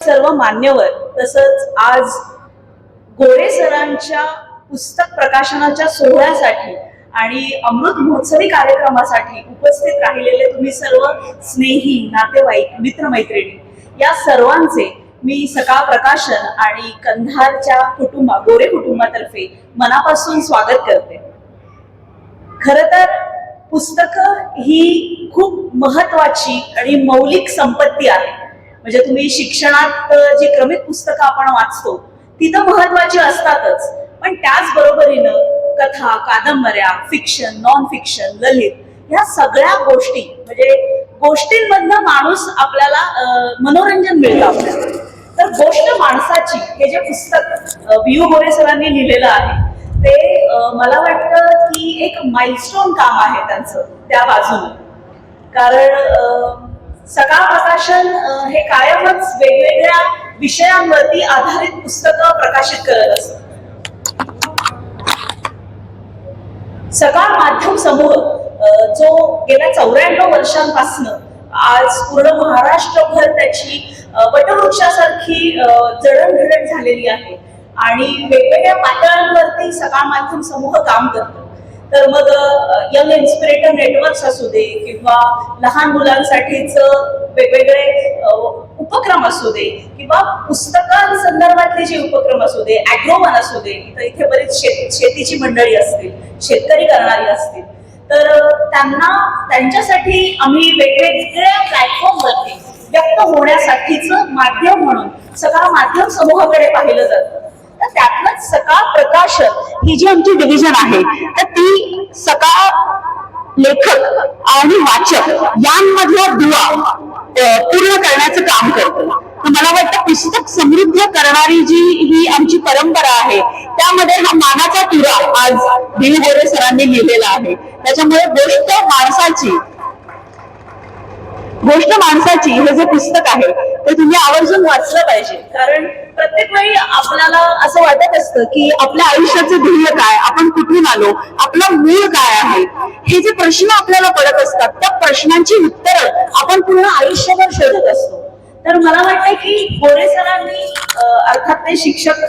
सर्व मान्यवर तसंच आज गोरे सरांच्या पुस्तक प्रकाशनाच्या सोहळ्यासाठी आणि अमृत महोत्सवी कार्यक्रमासाठी उपस्थित राहिलेले तुम्ही सर्व स्नेही नातेवाईक मित्रमैत्रिणी या सर्वांचे मी सकाळ प्रकाशन आणि कंधारच्या गोरे कुटुंबातर्फे मनापासून स्वागत करते. खर तर पुस्तकं ही खूप महत्वाची आणि मौलिक संपत्ती आहे. म्हणजे तुम्ही शिक्षणात जी क्रमित पुस्तकं आपण वाचतो ती तर महत्वाची असतातच, पण त्याच बरोबरीनं कथा, कादंबऱ्या, फिक्शन, नॉन फिक्शन, ललित या सगळ्या गोष्टी म्हणजे गोष्टींमधनं माणूस आपल्याला मनोरंजन मिळतं आपल्याला. तर गोष्ट माणसाची हे जे पुस्तक बी.यू. गोरे सरांनी लिहिलेलं आहे ते मला वाटतं की एक माइलस्टोन काम आहे त्यांचं त्या बाजूने. कारण सकाळ प्रकाशन हे कायमच वेगवेगळ्या विषयांवरती आधारित पुस्तकं प्रकाशित करत असतं. सकाळ माध्यम समूह जो गेल्या 94 वर्षांपासून आज पूर्ण महाराष्ट्रभर त्याची वटवृक्षासारखी जडणघडण झालेली आहे आणि वेगवेगळ्या पातळ्यांवरती सकाळ माध्यम समूह काम करतो. तर मग यंग इन्स्पिरेटर नेटवर्क्स असू दे किंवा लहान मुलांसाठीच वेगवेगळे उपक्रम असू दे किंवा पुस्तकांसंदर्भातले जे उपक्रम असू दे, ॲग्रोवन असू दे, इथे बरीच शेतीची मंडळी असतील, शेतकरी करणारी असतील, तर त्यांच्यासाठी आम्ही वेगवेगळ्या प्लॅटफॉर्मवरती व्यक्त होण्यासाठीचं माध्यम म्हणून सकाळ माध्यम समूहाकडे पाहिलं जातं. तर त्यातलंच सकाळ प्रकाशन ही जी आमची डिव्हिजन आहे तर ती सकाळ लेखक आणि वाचक यांमधला दुवा पूर्ण करण्याचं काम करतं. तर मला वाटतं पुस्तक समृद्ध करणारी जी ही आमची परंपरा आहे त्यामध्ये हा मानाचा तुरा आज बी.यू. गोरे सरांनी लिहिलेला आहे. त्याच्यामुळे गोष्ट माणसाची हे जे पुस्तक आहे ते तुम्ही आवर्जून वाचलं पाहिजे. कारण प्रत्येक वेळी आपल्याला असं वाटत असतं की आपल्या आयुष्याचं ध्येय काय, आपण कुठून आलो, आपला मूळ काय आहे, हे जे प्रश्न आपल्याला पडत असतात त्या प्रश्नांची उत्तरं आपण पूर्ण आयुष्यभर शोधत असतो. तर मला वाटतं की गोरे सरांनी अर्थात ते शिक्षक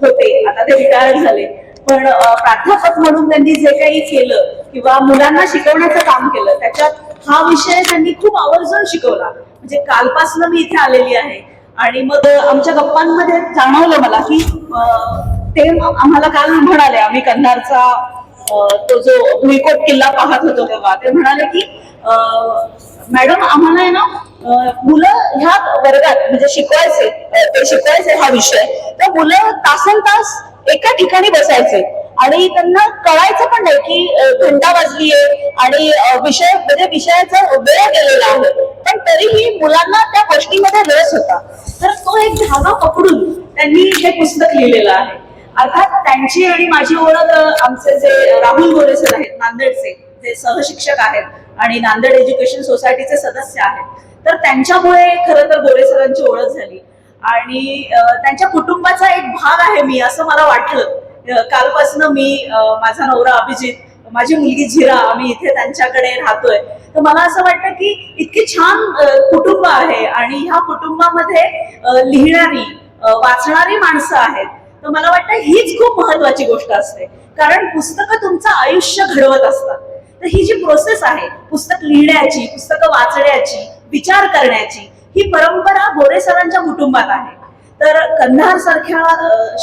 होते, आता ते रिटायर झाले, पण प्राध्यापक म्हणून त्यांनी जे काही केलं किंवा मुलांना शिकवण्याचं काम केलं त्याच्यात हा विषय त्यांनी खूप आवर्जून शिकवला. म्हणजे कालपासून मी इथे आलेली आहे आणि मग आमच्या गप्पांमध्ये जाणवलं मला की ते आम्हाला काल म्हणाले, आम्ही कंधारचा तो जो भुईकोट किल्ला पाहत होतो तेव्हा ते म्हणाले की मॅडम आम्हाला आहे ना मुलं ह्या वर्गात म्हणजे शिकवायचे हा विषय, तर मुलं तासन तास एका ठिकाणी बसायचे आणि त्यांना कळायचं पण नाही की घंटा वाजलीये आणि विषयाचा वेळ गेलेला आहे, पण तरीही मुलांना त्या गोष्टीमध्ये रस होता. तर तो एक धागा पकडून त्यांनी हे पुस्तक लिहिलेलं आहे. अर्थात त्यांची आणि माझी ओळख आमचे जे राहुल गोरे सर आहेत नांदेडचे, जे सहशिक्षक आहेत आणि नांदेड एज्युकेशन सोसायटीचे सदस्य आहेत, तर त्यांच्यामुळे खरं तर गोरे सरांची ओळख झाली आणि त्यांच्या कुटुंबाचा एक भाग आहे मी असं मला वाटलं. कालपासून मी, माझा नवरा अभिजित, माझी मुलगी झिरा, आम्ही इथे त्यांच्याकडे राहतोय. तर मला असं वाटतं की इतकी छान कुटुंब आहे आणि ह्या कुटुंबामध्ये लिहिणारी वाचणारी माणसं आहेत. तर मला वाटतं हीच खूप महत्वाची गोष्ट असते, कारण पुस्तकं तुमचं आयुष्य घडवत असतात. तर ही जी प्रोसेस आहे पुस्तक लिहिण्याची, पुस्तकं वाचण्याची, विचार करण्याची, ही परंपरा गोरे सरांच्या कुटुंबात आहे. तर कंधार सारख्या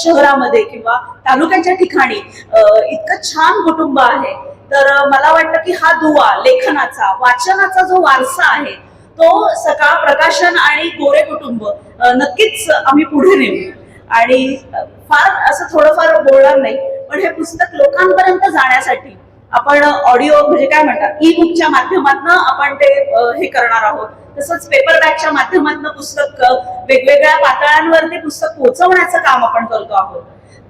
शहरामध्ये किंवा तालुक्याच्या ठिकाणी इतकं छान कुटुंब आहे. तर मला वाटतं की हा दुवा लेखनाचा, वाचनाचा जो वारसा आहे तो सकाळ प्रकाशन आणि गोरे कुटुंब नक्कीच आम्ही पुढे नेऊ. आणि फार असं थोडंफार बोलणार नाही, पण हे पुस्तक लोकांपर्यंत जाण्यासाठी आपण ऑडिओ म्हणजे काय म्हणतात, ई बुकच्या माध्यमातून आपण ते हे करणार आहोत. तसंच पेपरबॅकच्या माध्यमातून पुस्तक वेगवेगळ्या पातळ्यांवरती पुस्तक पोहोचवण्याचं काम आपण करतो आहोत.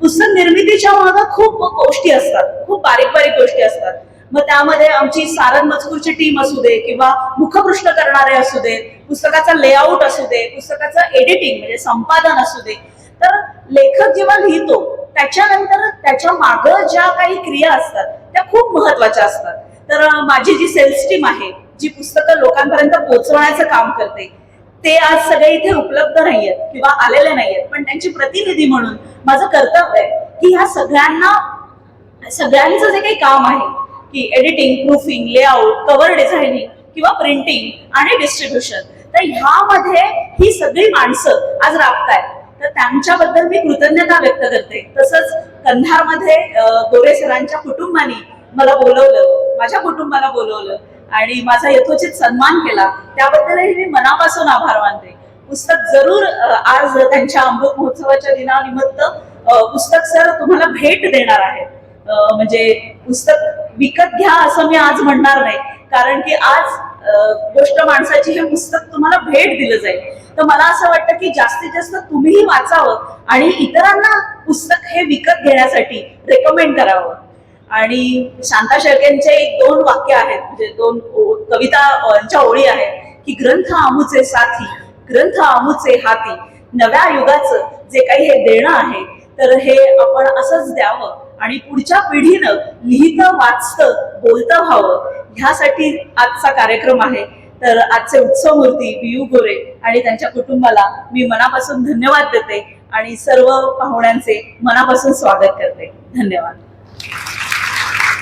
पुस्तक निर्मितीच्या मागे खूप गोष्टी असतात, खूप बारीक बारीक गोष्टी असतात. मग त्यामध्ये आमची सारण मजकूरची टीम असू दे किंवा मुखपृष्ठ करणारे असू दे, पुस्तकाचा लेआउट असू दे, पुस्तकाचं एडिटिंग म्हणजे संपादन असू दे. तर लेखक जेव्हा लिहितो त्याच्यानंतर त्याच्या मागं ज्या काही क्रिया असतात त्या खूप महत्वाच्या असतात. तर माझी जी सेल्स टीम आहे जी पुस्तकं लोकांपर्यंत पोहोचवण्याचं काम करते ते आज सगळे इथे उपलब्ध नाहीयेत किंवा आलेले नाहीयेत, पण त्यांची प्रतिनिधी म्हणून माझं कर्तव्य आहे की ह्या सगळ्यांचं जे काही काम आहे की editing, proofing, layout, cover designing किंवा प्रिंटिंग आणि डिस्ट्रीब्युशन, तर ह्यामध्ये ही सगळी माणसं आज राबतायत. तर त्यांच्याबद्दल मी कृतज्ञता व्यक्त करते. तसंच कंधारमध्ये गोरे सरांच्या कुटुंबानी मला बोलवलं, माझ्या कुटुंबाला बोलवलं आणि माझा यथोचित सन्मान केला, त्याबद्दलही मी मनापासून आभार मानते. पुस्तक जरूर आज त्यांच्या अमृत महोत्सवाच्या दिनानिमित्त पुस्तक सर तुम्हाला भेट देणार आहेत. म्हणजे पुस्तक विकत घ्या असं मी आज म्हणणार नाही, कारण की आज गोष्ट माणसाची हे पुस्तक तुम्हाला भेट दिलं जाईल. तर मला असं वाटतं की जास्तीत जास्त तुम्हीही वाचावं आणि इतरांना पुस्तक हे विकत घेण्यासाठी रेकमेंड करावं. आणि शांता शेळकेंचे 2 वाक्य आहेत, म्हणजे 2 कवितांच्या ओळी आहेत की ग्रंथ आमुचे साथी, ग्रंथ आमुचे हाती, नव्या युगाचं जे काही हे देणं आहे तर हे आपण असंच द्यावं आणि पुढच्या पिढीनं लिहितं, वाचतं, बोलतं व्हावं, ह्यासाठी आजचा कार्यक्रम आहे. तर आजचे उत्सव मूर्ती बियू गोरे आणि त्यांच्या कुटुंबाला मी मनापासून धन्यवाद देते आणि सर्व पाहुण्यांचे मनापासून स्वागत करते. धन्यवाद.